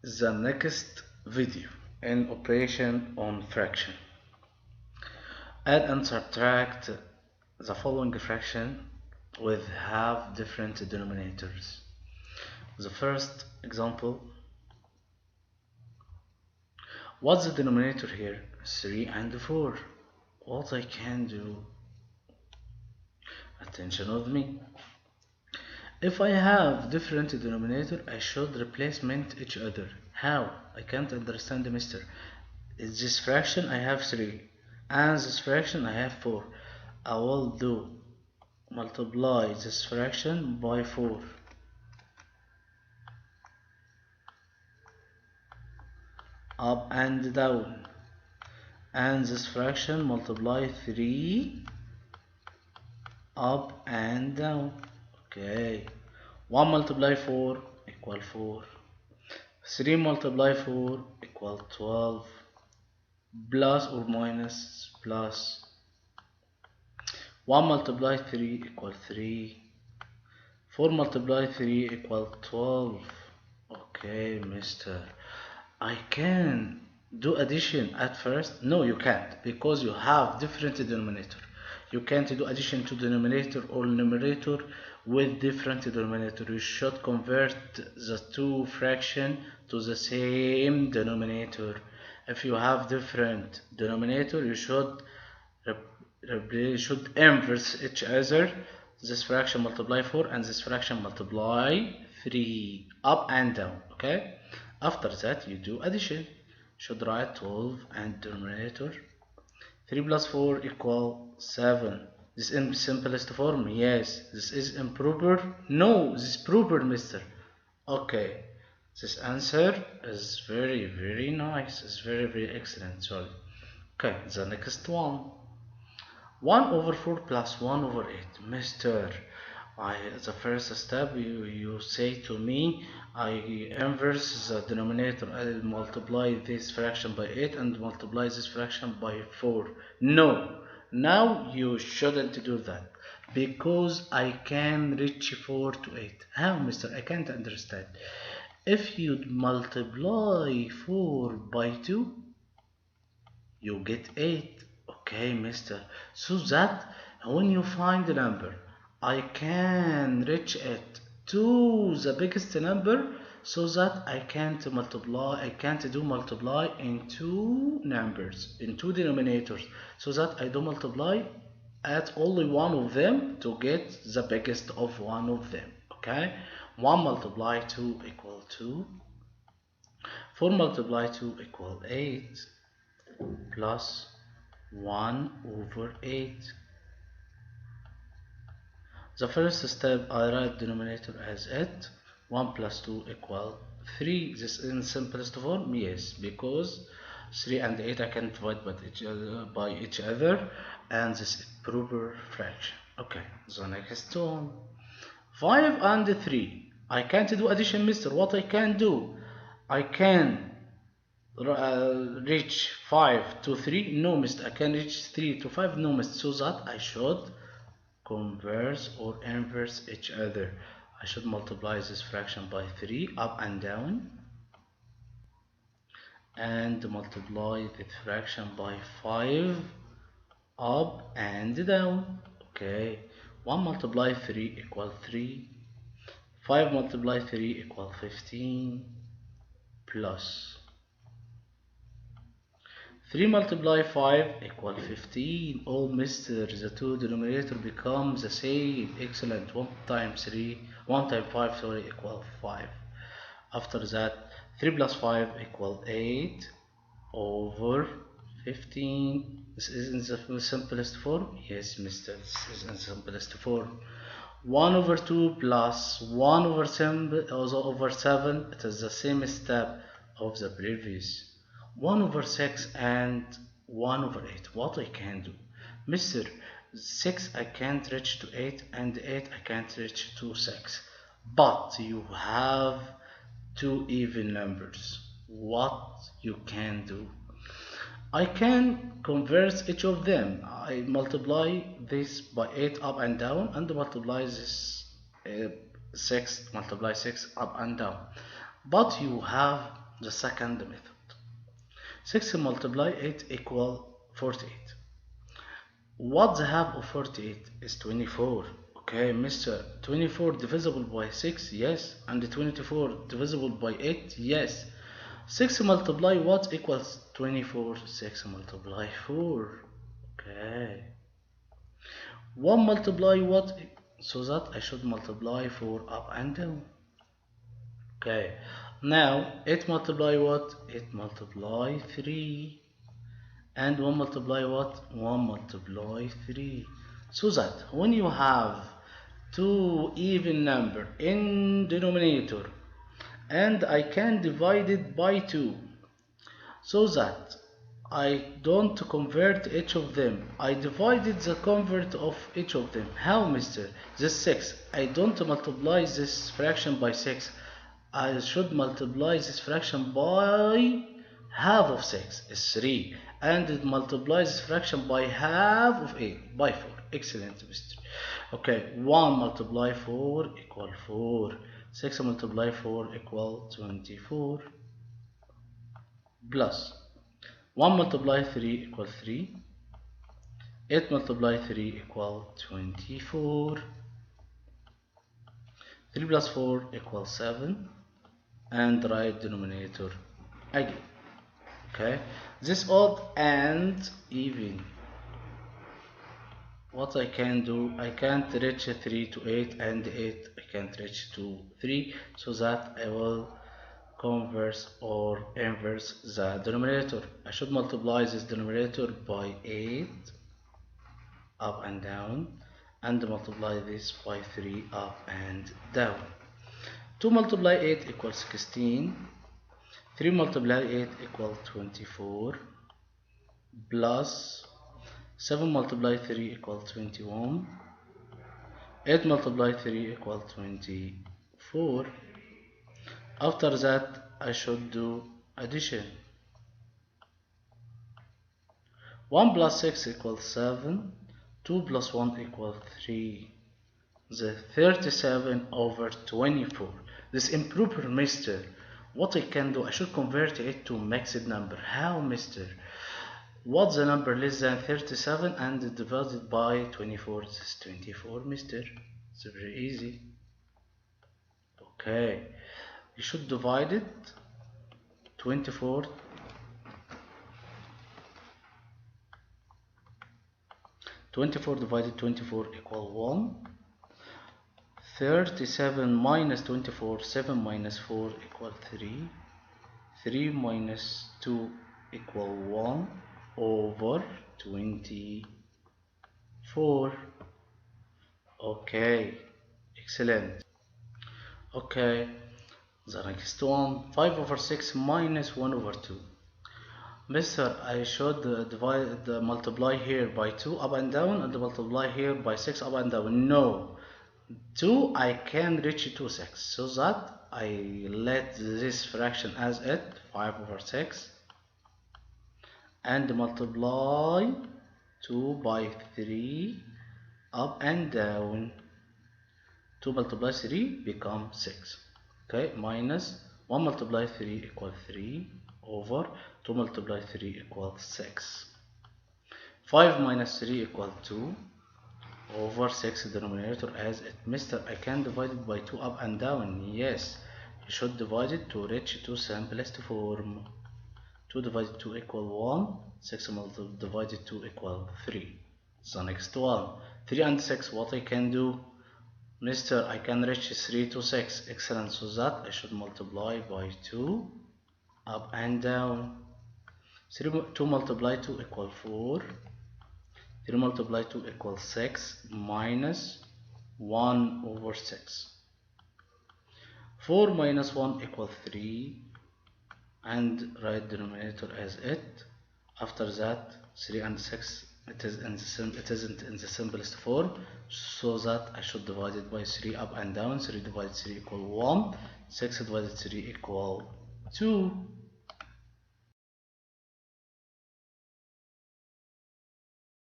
the next video in operation on fraction. Add and subtract the following fraction with half different denominators. The first example, what's the denominator here? 3 and 4. What I can do, attention with me. If I have different denominator, I should replacement each other. How? I can't understand, mister. Is this fraction I have 3 and this fraction I have 4. I will do multiply this fraction by 4 up and down, and this fraction multiply 3 up and down. Okay, 1 multiply 4 equal 4, 3 multiply 4 equal 12, plus or minus plus. 1 multiply 3 equal 3, 4 multiply 3 equal 12. Okay, mister, I can do addition at first? No, you can't, because you have different denominator. You can't do addition to denominator or numerator with different denominator. You should convert the two fraction to the same denominator. If you have different denominator, you should inverse each other. This fraction multiply 4 and this fraction multiply 3 up and down. Okay, after that you do addition. Should write 12 and denominator 3 plus 4 equal 7. This is in simplest form? Yes. This is improper? No, this is proper, mister. Okay, this answer is very nice. It's very excellent. Sorry. Okay, the next one. 1 over 4 plus 1 over 8. Mister, the first step you say to me, I inverse the denominator. I multiply this fraction by 8 and multiply this fraction by 4. No, now you shouldn't do that, because I can reach 4 to 8. How, mister? I can't understand. If you multiply 4 by 2, you get 8. Okay, mister, so that when you find the number, I can reach it to the biggest number, so that I can't do multiply in two numbers, in two denominators, so that I do multiply at only one of them to get the biggest of one of them. Okay, 1 multiply 2 equal 2, 4 multiply 2 equal 8, plus 1 over 8. The first step, I write denominator as it. 1 plus 2 equal 3. This is in simplest form? Yes, because 3 and 8 I can divide by each other, and this is proper fraction. Okay, the next one. 5 and 3. I can't do addition, mister. What I can do? I can reach 5 to 3? No, mister. I can reach 3 to 5? No, mister. So that I should converse or inverse each other. I should multiply this fraction by 3 up and down, and multiply this fraction by 5 up and down. Okay, 1 multiply 3 equal 3, 5 multiply 3 equal 15, plus 3 multiply 5 equal 15. Oh, mister, the two denominator become the same. Excellent. 1 times 5, sorry, equal 5. After that, 3 plus 5 equal 8 over 15. This is in the simplest form? Yes, mister, this is in the simplest form. 1 over 2 plus 1 over 7, it is the same step of the previous. 1 over 6 and 1 over 8. What I can do? Mister, 6 I can't reach to 8, and 8 I can't reach to 6. But you have two even numbers. What you can do? I can convert each of them. I multiply this by 8 up and down, and multiply this 6 multiply 6 up and down. But you have the second method. 6 multiply 8 equal 48. What the half of 48 is 24. Okay, Mr. 24 divisible by 6, yes. And 24 divisible by 8, yes. 6 multiply what equals 24? 6 multiply 4. Okay. 1 multiply what? So that I should multiply 4 up and down. Okay. Now 8 multiply what? 8 multiply 3. And 1 multiply what? 1 multiply 3. So that when you have two even number in denominator and I can divide it by 2, so that I don't convert each of them, I divided the convert of each of them. How, mister? This 6, I don't multiply this fraction by 6, I should multiply this fraction by half of 6 is 3, and it multiplies this fraction by half of 8 by 4. Excellent, mister. Okay, 1 multiply 4 equal 4. 6 multiply 4 equal 24. Plus 1 multiply 3 equal 3. 8 multiply 3 equal 24. 3 plus 4 equals 7. And right denominator again. Okay, this odd and even. What I can do, I can't reach 3 to 8 and 8 I can't reach to 3, so that I will converse or inverse the denominator. I should multiply this denominator by 8 up and down, and multiply this by 3 up and down. 2 multiply 8 equals 16. 3 multiply 8 equals 24. Plus 7 multiply 3 equals 21. 8 multiply 3 equals 24. After that, I should do addition. 1 plus 6 equals 7. 2 plus 1 equals 3. The 37 over 24. This improper, mister. What I can do, I should convert it to mixed number. How, mister? What's the number less than 37 and divided by 24? This is 24, mister. It's very easy. Okay. You should divide it 24 divided 24 equal 1. 37 minus 24, 7 minus 4 equal 3. 3 minus 2 equal 1 over 24. Okay, excellent. Okay, the next one, 5 over 6 minus 1 over 2. Mister, I should multiply here by 2 up and down and multiply here by 6 up and down. No, 2 I can reach to 6, so that I let this fraction as it, 5 over 6, and multiply 2 by 3 up and down. 2 multiply 3 become 6. Okay, minus 1 multiply 3 equals 3 over 2 multiply 3 equals 6. 5 minus 3 equals 2 over 6 denominator as it. Mister, I can divide it by 2 up and down. Yes, you should divide it to reach to simplest form. 2 divided 2 equal 1. 6 divided 2 equal 3. So next one, 3 and 6, what I can do? Mister, I can reach 3 to 6. Excellent, so that I should multiply by 2 up and down. 2 multiply 2 equal 4. 3 multiply 2 equals 6 minus 1 over 6. 4 minus 1 equals 3, and write denominator as it. After that, 3 and 6, it isn't in the simplest form, so that I should divide it by 3 up and down. 3 divided 3 equal 1. 6 divided 3 equal 2.